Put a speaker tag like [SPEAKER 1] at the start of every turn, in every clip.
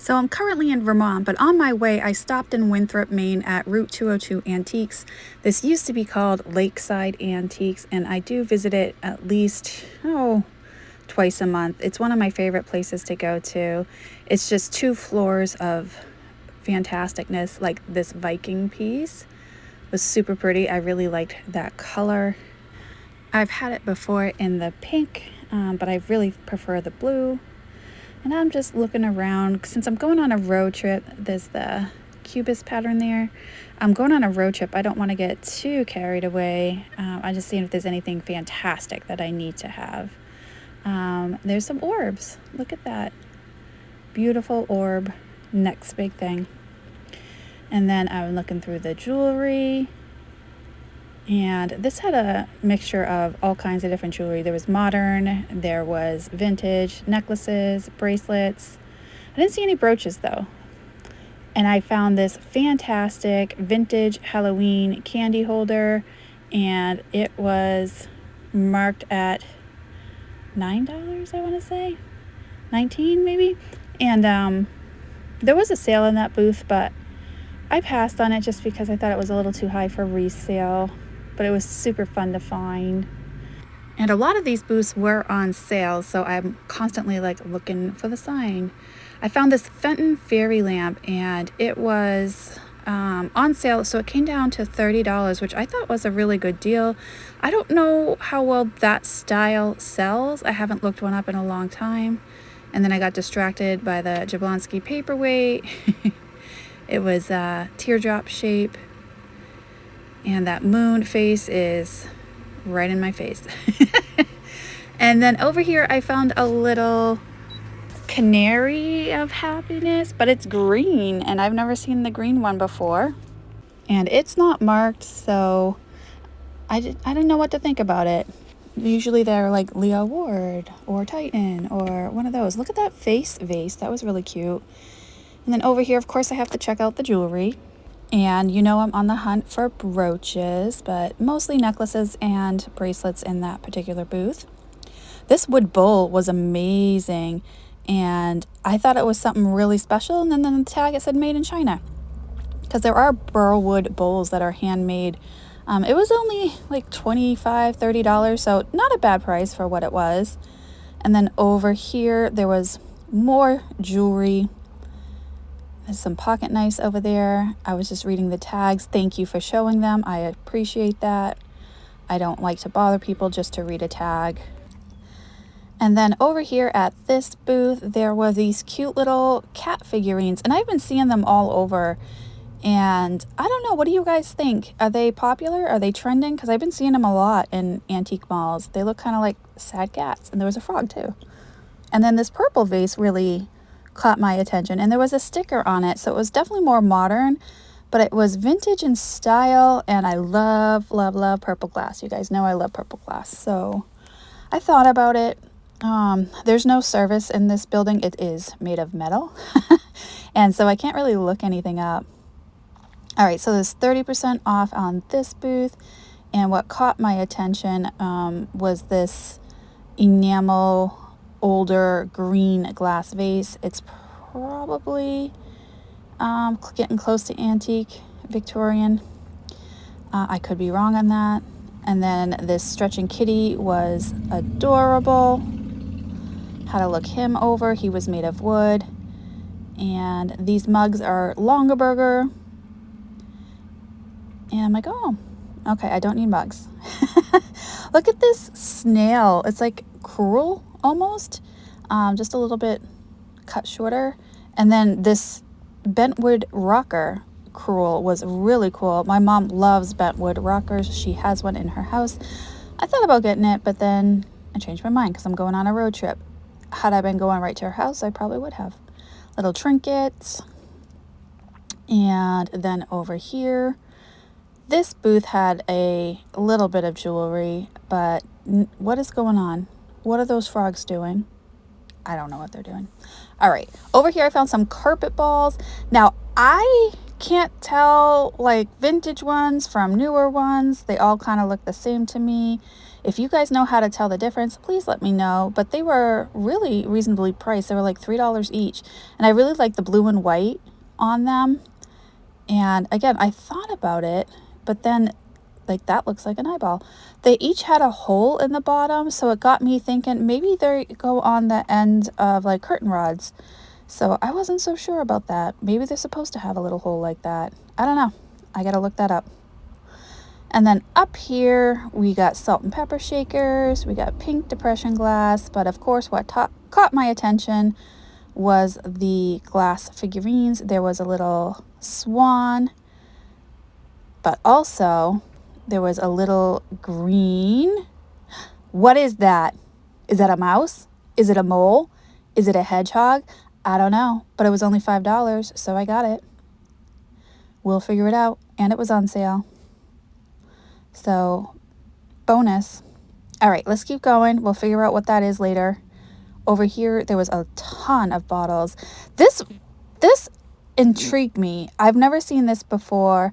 [SPEAKER 1] So I'm currently in Vermont, but on my way I stopped in Winthrop, Maine at Route 202 Antiques. This used to be called Lakeside Antiques, and I do visit it at least, twice a month. It's one of my favorite places to go to. It's just 2 floors of fantasticness. Like this Viking piece was super pretty. I really liked that color. I've had it before in the pink, but I really prefer the blue. And I'm just looking around. Since I'm going on a road trip, there's the cubist pattern there. I'm going on a road trip. I don't want to get too carried away. I'm just seeing if there's anything fantastic that I need to have. There's some orbs. Look at that. Beautiful orb. Next big thing. And then I'm looking through the jewelry. And this had a mixture of all kinds of different jewelry. There was modern, there was vintage, necklaces, bracelets. I didn't see any brooches though. And I found this fantastic vintage Halloween candy holder, and it was marked at $9, I want to say. 19 maybe. And there was a sale in that booth, but I passed on it just because I thought it was a little too high for resale. But it was super fun to find. And a lot of these booths were on sale, so I'm constantly looking for the sign. I found this Fenton fairy lamp, and it was on sale, so it came down to $30, which I thought was a really good deal. I don't know how well that style sells. I haven't looked one up in a long time. And then I got distracted by the Jablonski paperweight. It was a teardrop shape. And that moon face is right in my face. And then over here I found a little canary of happiness, but it's green, and I've never seen the green one before. And it's not marked, so I didn't know what to think about it. Usually they're like Leo Ward or Titan or one of those. Look at that face vase. That was really cute. And then over here, of course, I have to check out the jewelry. And you know I'm on the hunt for brooches, but mostly necklaces and bracelets in that particular booth. This wood bowl was amazing, and I thought it was something really special, and then on the tag it said made in China. Because there are burl wood bowls that are handmade. It was only like $25, $30, so not a bad price for what it was. And then over here there was more jewelry. There's some pocket knives over there. I was just reading the tags. Thank you for showing them. I appreciate that. I don't like to bother people just to read a tag. And then over here at this booth, there were these cute little cat figurines, and I've been seeing them all over. And I don't know, what do you guys think? Are they popular? Are they trending? Because I've been seeing them a lot in antique malls. They look kind of like sad cats, and there was a frog too. And then this purple vase really caught my attention, and there was a sticker on it, so it was definitely more modern, but it was vintage in style, and I love purple glass. You guys know I love purple glass, so I thought about it. There's no service in this building. It is made of metal, and so I can't really look anything up. All right, so there's 30% off on this booth, and what caught my attention was this enamel older green glass vase. It's probably getting close to antique Victorian. I could be wrong on that. And then this stretching kitty was adorable. Had to look him over. He was made of wood. And these mugs are Longaberger. And I'm like, oh, okay, I don't need mugs. Look at this snail. It's like cruel almost, just a little bit cut shorter. And then this bentwood rocker crewel was really cool. My mom loves bentwood rockers. She has one in her house. I thought about getting it, but then I changed my mind because I'm going on a road trip. Had I been going right to her house, I probably would have. Little trinkets. And then over here, this booth had a little bit of jewelry, but what is going on? What are those frogs doing? I don't know what they're doing. All right. Over here, I found some carpet balls. Now, I can't tell vintage ones from newer ones. They all kind of look the same to me. If you guys know how to tell the difference, please let me know. But they were really reasonably priced. They were like $3 each. And I really like the blue and white on them. And again, I thought about it, but then like that looks like an eyeball. They each had a hole in the bottom, so it got me thinking maybe they go on the end of like curtain rods. So I wasn't so sure about that. Maybe they're supposed to have a little hole like that. I don't know. I gotta look that up. And then up here, we got salt and pepper shakers. We got pink depression glass. But of course, what caught my attention was the glass figurines. There was a little swan, but also there was a little green. What is that? Is that a mouse? Is it a mole? Is it a hedgehog? I don't know, but it was only $5, so I got it. We'll figure it out. And it was on sale. So, bonus. All right, let's keep going. We'll figure out what that is later. Over here, there was a ton of bottles. This intrigued me. I've never seen this before.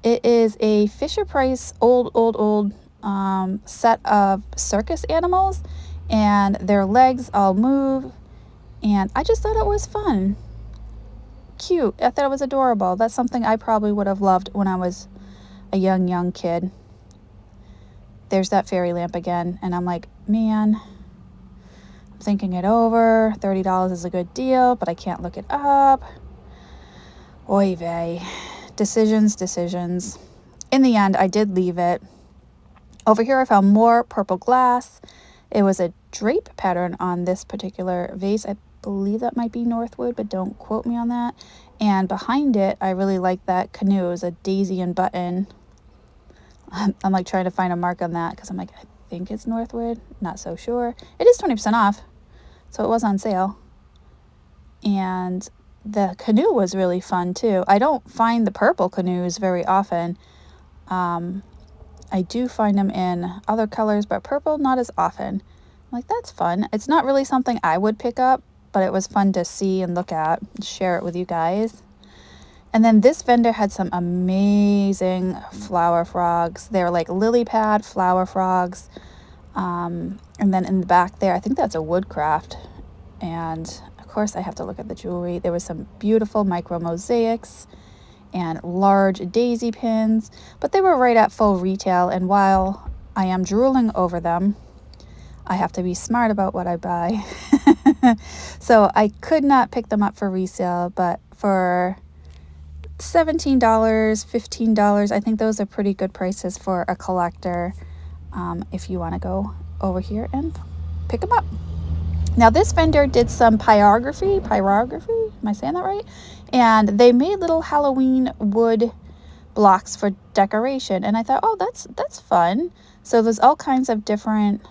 [SPEAKER 1] It is a Fisher-Price old set of circus animals, and their legs all move, and I just thought it was fun. Cute. I thought it was adorable. That's something I probably would have loved when I was a young kid. There's that fairy lamp again, and I'm like, man, I'm thinking it over. $30 is a good deal, but I can't look it up. Oy vey. Decisions. In the end, I did leave it. Over here, I found more purple glass. It was a drape pattern on this particular vase. I believe that might be Northwood, but don't quote me on that. And behind it, I really like that canoe. It was a daisy and button. I'm like trying to find a mark on that because I'm like, I think it's Northwood. Not so sure. It is 20% off, so it was on sale. And the canoe was really fun too. I don't find the purple canoes very often. I do find them in other colors, but purple not as often. I'm like, that's fun. It's not really something I would pick up, but it was fun to see and look at and share it with you guys. And then this vendor had some amazing flower frogs. They're like lily pad flower frogs. And then in the back there, I think that's a woodcraft. And of course, I have to look at the jewelry. There was some beautiful micro mosaics and large daisy pins, but they were right at full retail. And while I am drooling over them, I have to be smart about what I buy. So I could not pick them up for resale, but for $17, $15, I think those are pretty good prices for a collector if you want to go over here and pick them up. Now this vendor did some pyrography, am I saying that right? And they made little Halloween wood blocks for decoration, and I thought, oh, that's fun. So there's all kinds of different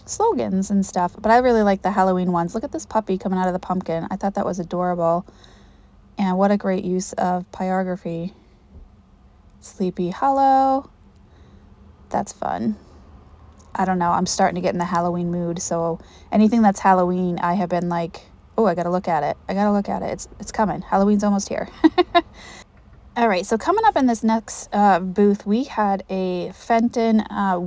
[SPEAKER 1] slogans and stuff, but I really like the Halloween ones. Look at this puppy coming out of the pumpkin. I thought that was adorable. And what a great use of pyrography. Sleepy Hollow. That's fun. I don't know. I'm starting to get in the Halloween mood. So anything that's Halloween, I have been like, oh, I got to look at it. It's coming. Halloween's almost here. All right. So coming up in this next booth, we had a Fenton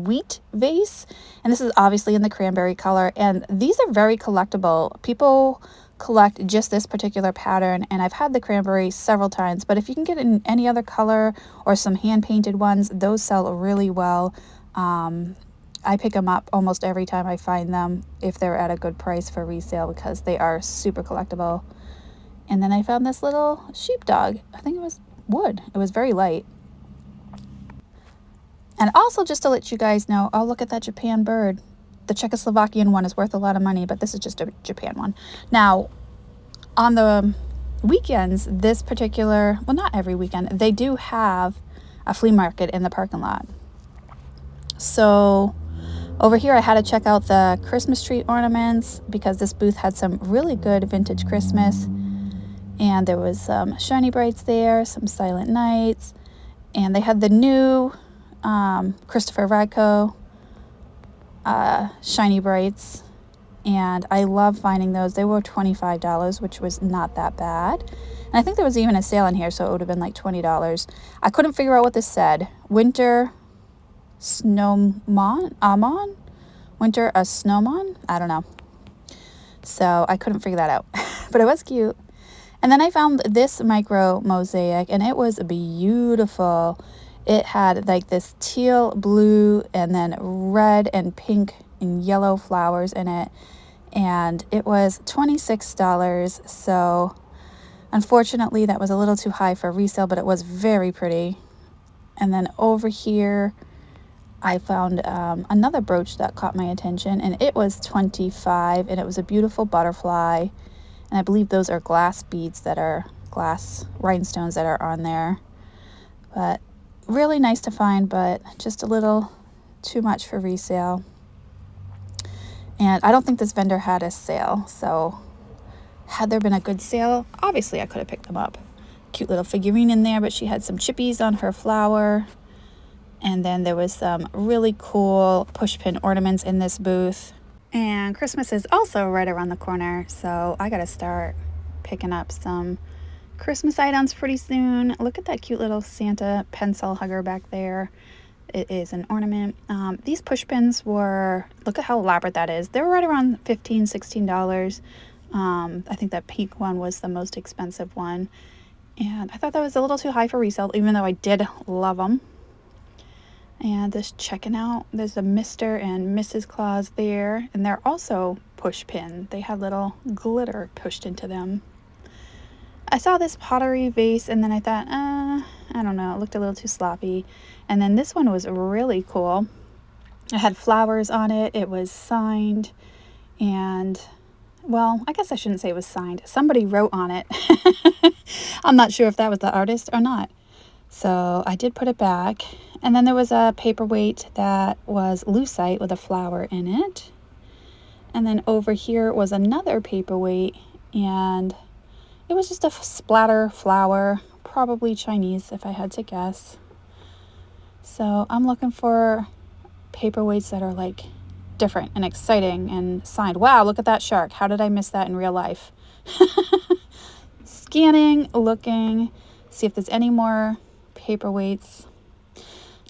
[SPEAKER 1] wheat vase. And this is obviously in the cranberry color. And these are very collectible. People collect just this particular pattern, and I've had the cranberry several times, but if you can get it in any other color or some hand painted ones, those sell really well. I pick them up almost every time I find them if they're at a good price for resale because they are super collectible. And then I found this little sheepdog. I think it was wood. It was very light. And also, just to let you guys know, oh, look at that Japan bird. The Czechoslovakian one is worth a lot of money, but this is just a Japan one. Now, on the weekends, this particular, well, not every weekend, they do have a flea market in the parking lot. So over here, I had to check out the Christmas tree ornaments because this booth had some really good vintage Christmas. And there was some Shiny Brights there, some Silent Nights, and they had the new Christopher Radko Shiny Brights, and I love finding those. They were $25, which was not that bad. And I think there was even a sale in here, so it would have been like $20. I couldn't figure out what this said. Winter snowmon, amon, winter a snowmon. I don't know. So I couldn't figure that out, but it was cute. And then I found this micro mosaic, and it was beautiful. It had like this teal, blue, and then red and pink and yellow flowers in it. And it was $26. So unfortunately, that was a little too high for resale, but it was very pretty. And then over here, I found another brooch that caught my attention, and it was $25, and it was a beautiful butterfly. And I believe those are glass beads that are glass rhinestones that are on there. But really nice to find, but just a little too much for resale. And I don't think this vendor had a sale, so had there been a good sale, obviously I could have picked them up. Cute little figurine in there, but she had some chippies on her flower. And then there was some really cool pushpin ornaments in this booth. And Christmas is also right around the corner, so I gotta start picking up some Christmas items pretty soon. Look at that cute little Santa pencil hugger back there. It is an ornament. These push pins were, look at how elaborate that is. They were right around $15, $16. I think that pink one was the most expensive one. And I thought that was a little too high for resale, even though I did love them. And just checking out, there's a Mr. and Mrs. Claus there, and they're also push pin. They had little glitter pushed into them. I saw this pottery vase, and then I thought, I don't know, it looked a little too sloppy. And then this one was really cool. It had flowers on it. It was signed, and well, I guess I shouldn't say it was signed. Somebody wrote on it. I'm not sure if that was the artist or not. So I did put it back. And then there was a paperweight that was lucite with a flower in it. And then over here was another paperweight, and it was just a splatter flower, probably Chinese if I had to guess. So I'm looking for paperweights that are like different and exciting and signed. Wow, look at that shark. How did I miss that in real life? Scanning, looking, see if there's any more paperweights.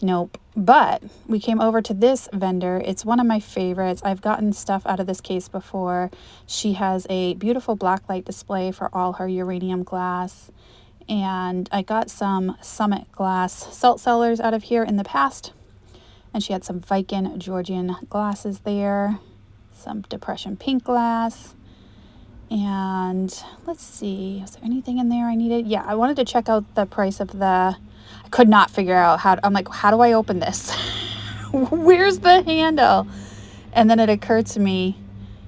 [SPEAKER 1] Nope. But we came over to this vendor. It's one of my favorites. I've gotten stuff out of this case before. She has a beautiful blacklight display for all her uranium glass. And I got some Summit glass salt cellars out of here in the past. And she had some Viking Georgian glasses there. Some Depression pink glass. And let's see, is there anything in there I needed? Yeah, I wanted to check out the price of the... I could not figure out how... I'm like, how do I open this? Where's the handle? And then it occurred to me,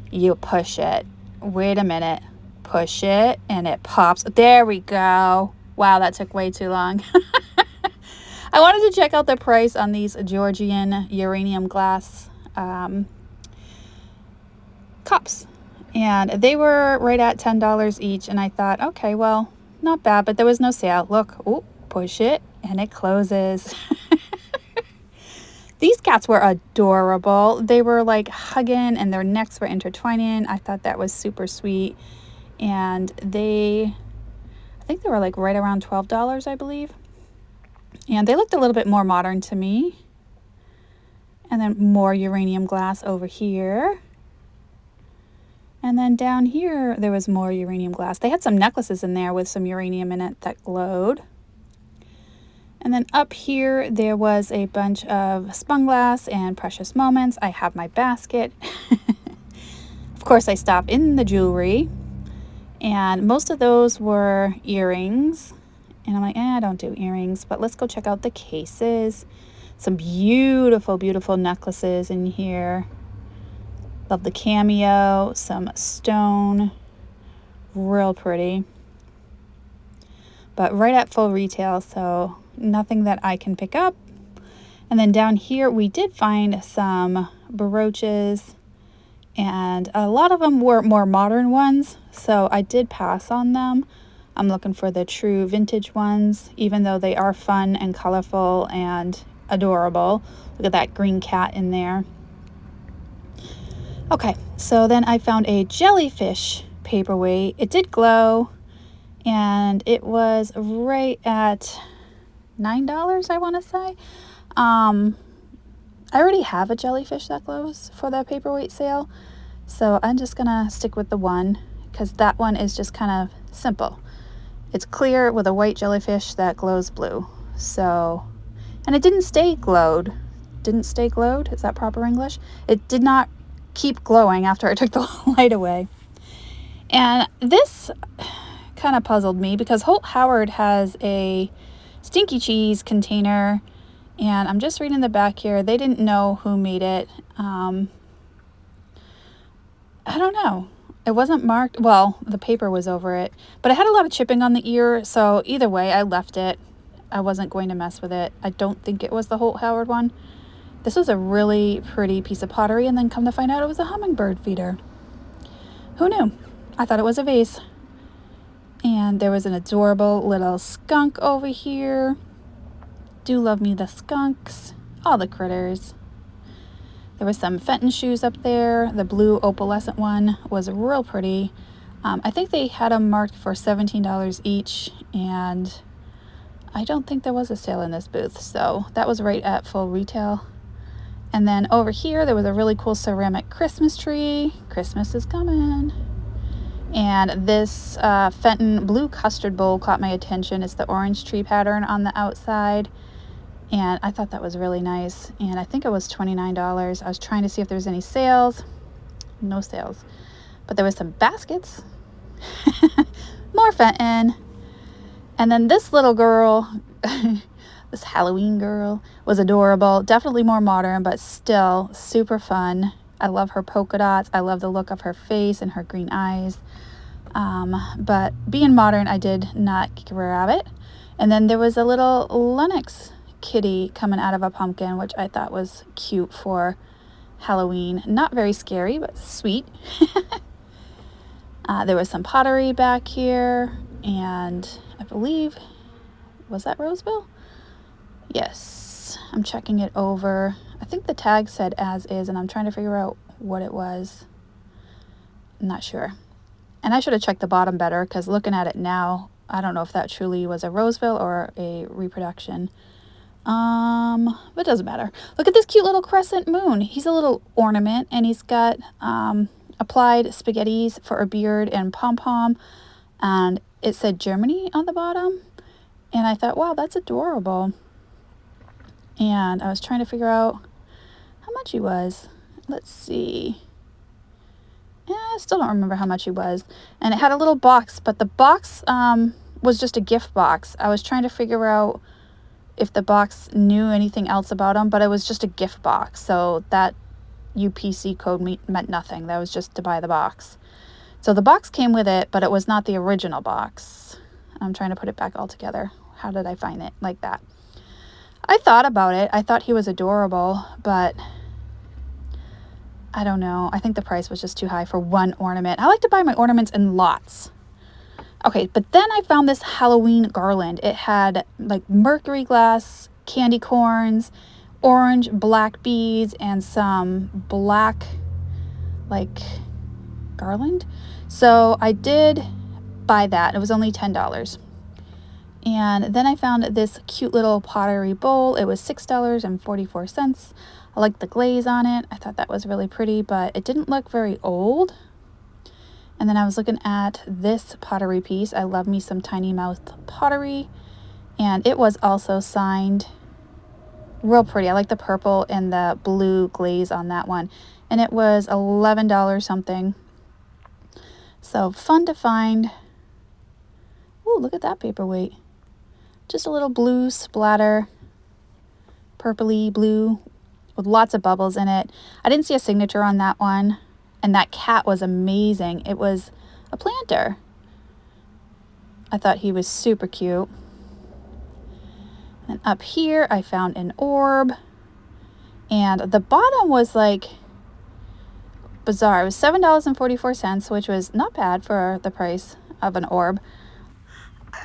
[SPEAKER 1] you push it. Wait a minute. Push it, and it pops. There we go. Wow, that took way too long. I wanted to check out the price on these Georgian uranium glass cups. And they were right at $10 each. And I thought, okay, well, not bad, but there was no sale. Look, oh, push it, and it closes. These cats were adorable. They were like hugging, and their necks were intertwining. I thought that was super sweet. And I think they were like right around $12, I believe. And they looked a little bit more modern to me. And then more uranium glass over here. And then down here, there was more uranium glass. They had some necklaces in there with some uranium in it that glowed. And then up here, there was a bunch of spun glass and precious moments. I have my basket. Of course, I stopped in the jewelry. And most of those were earrings. And I'm like, I don't do earrings. But let's go check out the cases. Some beautiful, beautiful necklaces in here. Love the cameo, some stone, real pretty. But right at full retail, so nothing that I can pick up. And then down here, we did find some brooches, and a lot of them were more modern ones, so I did pass on them. I'm looking for the true vintage ones, even though they are fun and colorful and adorable. Look at that green cat in there. Okay, so then I found a jellyfish paperweight. It did glow, and it was right at $9, I want to say. I already have a jellyfish that glows for the paperweight sale, so I'm just gonna stick with the one because that one is just kind of simple. It's clear with a white jellyfish that glows blue. So, and it didn't stay glowed. Didn't stay glowed? Is that proper English? It did not keep glowing after I took the light away. And this kind of puzzled me because Holt Howard has a stinky cheese container, and I'm just reading the back here. They didn't know who made it. I don't know. It wasn't marked. Well, the paper was over it, but it had a lot of chipping on the ear, so either way, I left it. I wasn't going to mess with it. I don't think it was the Holt Howard one. This was a really pretty piece of pottery, and then come to find out it was a hummingbird feeder. Who knew? I thought it was a vase. And there was an adorable little skunk over here. Do love me the skunks. All the critters. There was some Fenton shoes up there. The blue opalescent one was real pretty. I think they had them marked for $17 each, and I don't think there was a sale in this booth, so that was right at full retail. And then over here, there was a really cool ceramic Christmas tree. Christmas is coming. And this Fenton blue custard bowl caught my attention. It's the orange tree pattern on the outside. And I thought that was really nice. And I think it was $29. I was trying to see if there was any sales. No sales. But there was some baskets. More Fenton. And then this little girl, this Halloween girl, was adorable. Definitely more modern, but still super fun. I love her polka dots. I love the look of her face and her green eyes. But being modern, I did not grab it. And then there was a little Lennox kitty coming out of a pumpkin, which I thought was cute for Halloween. Not very scary, but sweet. There was some pottery back here, and I believe, was that Roseville? Yes, I'm checking it over. I think the tag said as is, and I'm trying to figure out what it was. I'm not sure. And I should have checked the bottom better, because looking at it now, I don't know if that truly was a Roseville or a reproduction. But it doesn't matter. Look at this cute little crescent moon. He's a little ornament, and he's got applied spaghettis for a beard and pom-pom, and it said Germany on the bottom. And I thought, wow, that's adorable. And I was trying to figure out how much he was. Let's see. Yeah, I still don't remember how much he was. And it had a little box, but the box was just a gift box. I was trying to figure out if the box knew anything else about him, but it was just a gift box. So that UPC code meant nothing. That was just to buy the box. So the box came with it, but it was not the original box. I'm trying to put it back all together. How did I find it like that? I thought about it. I thought he was adorable, but I don't know. I think the price was just too high for one ornament. I like to buy my ornaments in lots. Okay, but then I found this Halloween garland. It had like mercury glass, candy corns, orange, black beads, and some black like garland. So I did buy that. It was only $10. And then I found this cute little pottery bowl. It was $6.44. I liked the glaze on it. I thought that was really pretty, but it didn't look very old. And then I was looking at this pottery piece. I love me some tiny mouth pottery. And it was also signed. Real pretty. I like the purple and the blue glaze on that one. And it was $11 something. So fun to find. Ooh, look at that paperweight. Just a little blue splatter. Purpley blue with lots of bubbles in it. I didn't see a signature on that one. And that cat was amazing. It was a planter. I thought he was super cute. And up here I found an orb. And the bottom was like bizarre. It was $7.44, which was not bad for the price of an orb.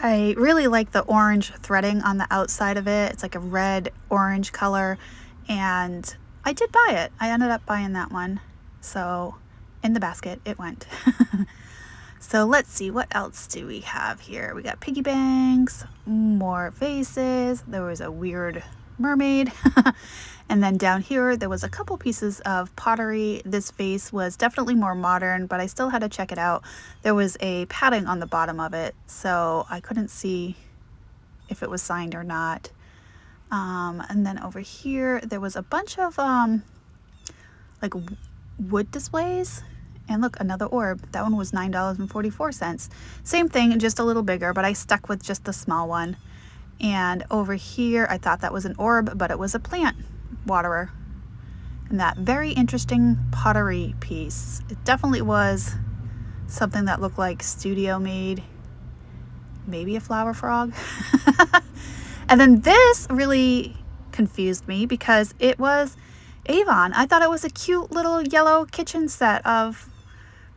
[SPEAKER 1] I really like the orange threading on the outside of it. It's like a red orange color, and I did buy it. I ended up buying that one. So in the basket it went. So let's see, what else do we have here? We got piggy banks, more vases. There was a weird mermaid. And then down here, there was a couple pieces of pottery. This vase was definitely more modern, but I still had to check it out. There was a padding on the bottom of it, so I couldn't see if it was signed or not. And then over here, there was a bunch of like wood displays. And look, another orb. That one was $9.44. Same thing, just a little bigger, but I stuck with just the small one. And over here, I thought that was an orb, but it was a plant waterer. And that very interesting pottery piece. It definitely was something that looked like studio made. Maybe a flower frog. And then this really confused me because it was Avon. I thought it was a cute little yellow kitchen set of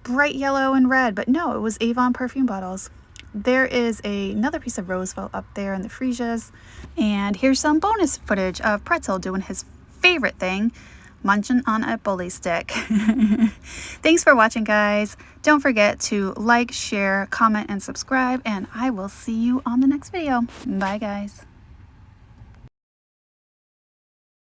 [SPEAKER 1] bright yellow and red, but no, it was Avon perfume bottles. There is another piece of roseville up there in the freesias. And here's some bonus footage of Pretzel doing his favorite thing, munching on a bully stick. Thanks for watching, guys. Don't forget to like, share, comment, and subscribe, and I will see you on the next video. Bye, guys.